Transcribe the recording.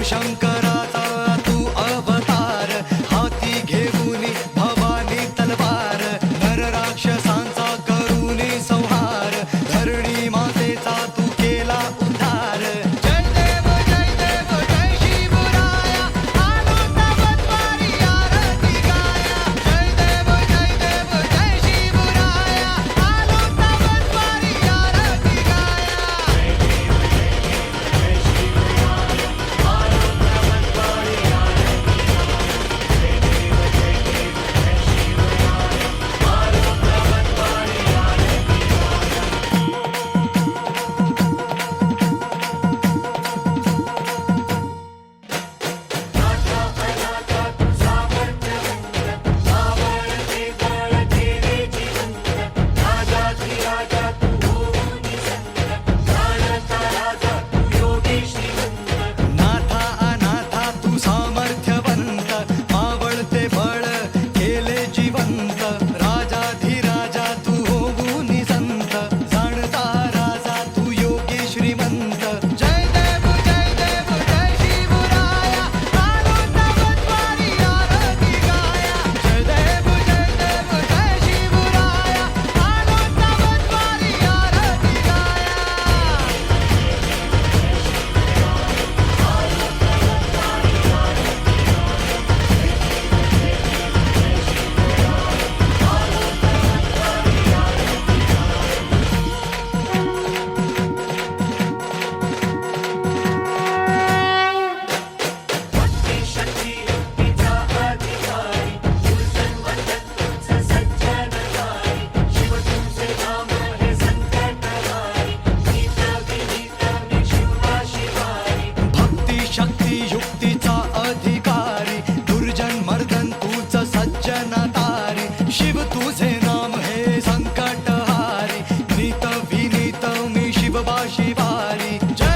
शंकराचा तू अवतार, हाती घेऊनी भवानी तलवार, नर राक्षसांचा करूनी संहार, धरणी मातेचा तू केला उद्धार. जय देव जय शिवराया, आलो तवद्वारी आरती गाया. जय देव जय शिवराया, आलो तवद्वारी आरती गाया. नाथा अनाथा तू सामर्थ्यवंत, मावळते बळ केले जिवंत, राजाधिराजा तू होऊनी संत, जाणता राजा तू योगी श्रीमंत. जय देव जय शिवराया, आलो तवद्वारी आरती गाया. जय देव जय शिवराया, आलो तवद्वारी आरती गाया. भक्ती शक्ती युक्तीचा अधिकारी, दुर्जन मर्दन तूच सज्जनतारी, शिव तुझे नाम हे संकटहारी, नीत विनीत मी शिवबा शिवारी. जय